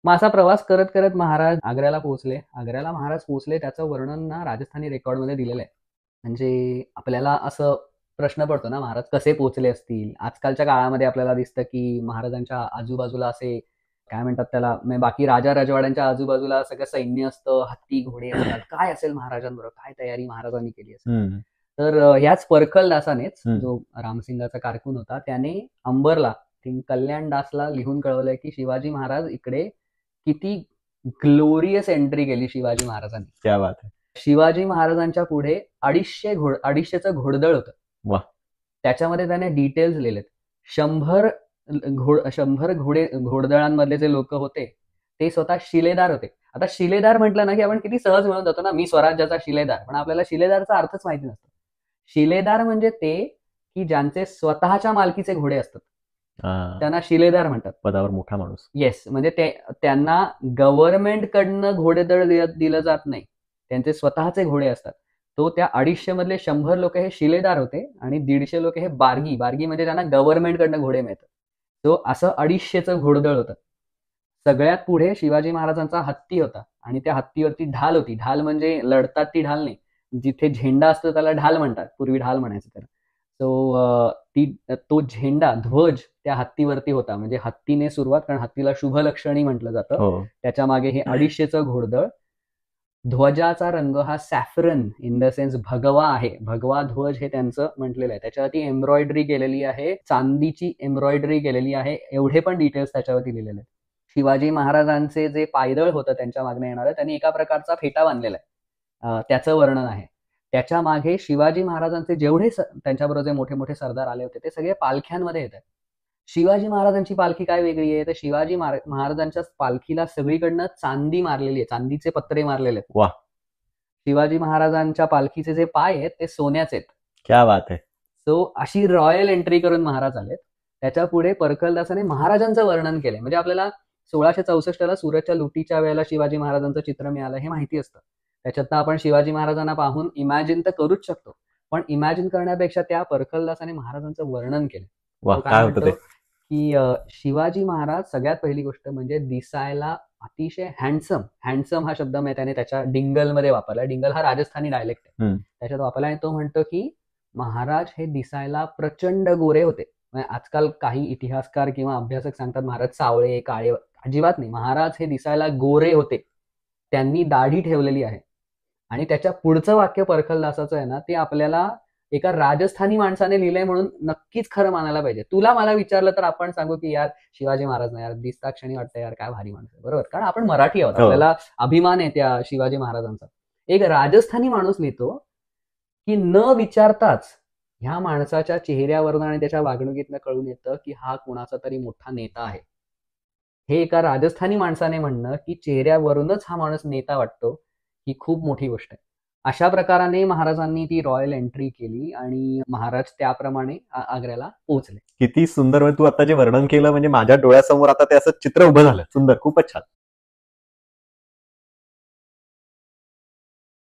मग असा प्रवास करत करत महाराज आग्र्याला पोहोचले. आग्र्याला महाराज पोहोचले त्याचं वर्णन ना राजस्थानी रेकॉर्डमध्ये दिलेलं आहे. म्हणजे आपल्याला असं प्रश्न पडतो ना, महाराज कसे पोहोचले असतील? आजकालच्या काळामध्ये आपल्याला दिसतं, की महाराजांच्या आजूबाजूला असे काय म्हणतात त्याला, म्हणजे बाकी राजा-राजवाड्यांच्या आजूबाजूला सगळं सैन्य असतं, हत्ती, घोडे असतात. काय असेल महाराजांबरोबर? काय तयारी महाराजांनी केली असेल? हम्म. तर ह्याच परखलदासानेच, हम्म. जो रामसिंगाचा कारकून होता, त्याने अंबरला, कल्याण दासला लिहून कळवलंय, की शिवाजी महाराज इकडे किती ग्लोरियस एंट्री केली शिवाजी महाराजांनी. क्या बात आहे. शिवाजी महाराजांच्या पुढे 250चं घोडदळ होतं. वा. त्याच्यामध्ये त्याने डिटेल्स लिहिलेत. 100 घोडदळांमधले जे लोक होते ते स्वतः शिलेदार होते. आता शिलेदार म्हटलं ना, की आपण किती सहज म्हणून जातो ना, मी स्वराज्याचा शिलेदार, पण आपल्याला शिलेदारचा अर्थच माहिती नसतो. शिलेदार म्हणजे ते की ज्यांचे स्वतःच्या मालकीचे घोडे असतात, त्यांना शिलेदार म्हणतात. पदावर मोठा माणूस. येस, म्हणजे त्यांना गव्हर्नमेंट कडनं घोडेदळ दिलं जात नाही, त्यांचे स्वतःचे घोडे असतात. तो त्या 250 मधले 100 लोक हे शिलेदार होते आणि 150 लोक हे बार्गी म्हणजे त्यांना गव्हर्नमेंट कडनं घोडे मिळतात. तो असं 250चं घोडदळ होतं. सगळ्यात पुढे शिवाजी महाराजांचा हत्ती होता आणि त्या हत्तीवरती ढाल होती. ढाल म्हणजे लढतात ती ढाल नाही, जिथे झेंडा असतो त्याला ढाल म्हणतात, पूर्वी ढाल म्हणायचं त्याला. तो झेंडा, ध्वज त्या हत्तीवरती होता. म्हणजे हत्तीने सुरुवात, कारण हत्तीला शुभ लक्षणी म्हटलं जातं. त्याच्या मागे हे 250चं घोडदळ. ध्वजाचा रंग हा सॅफरन इन द सेन्स भगवा आहे. भगवा ध्वज हे त्यांचं म्हटलेलं आहे. त्याच्यावरती एम्ब्रॉयडरी केलेली आहे, चांदीची एम्ब्रॉयडरी केलेली आहे. एवढे पण डिटेल्स त्याच्यावरती लिहिलेले आहेत. शिवाजी महाराजांचे जे पायदळ होतं त्यांच्या मागणे येणारं, त्यांनी एका प्रकारचा फेटा बांधलेला आहे, त्याचं वर्णन आहे. त्याच्या मागे शिवाजी महाराजांचे जेवढे त्यांच्याबरोबर जे मोठे मोठे सरदार आले होते ते सगळे पालख्यांमध्ये येतात. शिवाजी महाराजांची पालखी काय वेगळी आहे, तर शिवाजी महाराजांच्या पालखीला सगळीकडनं चांदी मारलेली आहे, चांदीचे पत्रे मारलेले आहेत. वा. शिवाजी महाराजांच्या पालखीचे जे पाय आहेत ते सोन्याचे आहेत. क्या बात आहे. सो अशी रॉयल एंट्री करून महाराज आलेत. त्याच्या पुढे परखलदासाने महाराजांचं वर्णन केलंय. म्हणजे आपल्याला 1664ला सुरतच्या लुटीच्या वेळेला शिवाजी महाराजांचं चित्र मिळालं हे माहिती असतं. त्याच्यातनं आपण शिवाजी महाराजांना पाहून इमॅजिन तर करूच शकतो, पण इमॅजिन करण्यापेक्षा त्या परखलदासाने महाराजांचं वर्णन केलं. काय होतं ते, की शिवाजी महाराज सगळ्यात पहिली गोष्ट म्हणजे दिसायला अतिशय हँडसम हा शब्द मी त्याने त्याच्या डिंगल मध्ये वापरला. डिंगल हा राजस्थानी डायलेक्ट आहे, त्याच्यात वापरला आणि तो म्हणतो की महाराज हे दिसायला प्रचंड गोरे होते. आजकाल काही इतिहासकार किंवा अभ्यासक सांगतात महाराज सावळे काळे, अजिबात नाही. महाराज हे दिसायला गोरे होते, त्यांनी दाढी ठेवलेली आहे. आणि त्याच्या पुढचं वाक्य परखलदासाचं आहे ना, ते आपल्याला एका राजस्थानी माणसाने लिहिलंय म्हणून नक्कीच खरं मानायला पाहिजे. तुला मला विचारलं तर आपण सांगू की यार शिवाजी महाराज ना, यार दिसता क्षणी वाटतं यार काय भारी माणूस आहे, बरोबर, कारण आपण मराठी आहोत, आपल्याला अभिमान आहे त्या शिवाजी महाराजांचा. एक राजस्थानी माणूस लिहितो की न विचारताच ह्या माणसाच्या चेहऱ्यावरून आणि त्याच्या वागणुकीतनं कळून येतं की हा कुणाचा तरी मोठा नेता आहे. हे एका राजस्थानी माणसाने म्हणणं की चेहऱ्यावरूनच हा माणूस नेता वाटतो, ही खूप मोठी गोष्ट आहे. अशा प्रकाराने महाराजांनी ती रॉयल एंट्री केली आणि महाराज त्याप्रमाणे आग्र्याला पोहोचले. किती सुंदर. तू आता जे वर्णन केलं म्हणजे माझ्या डोळ्यासमोर आता ते असं चित्र उभं झालं. सुंदर, खूपच छान.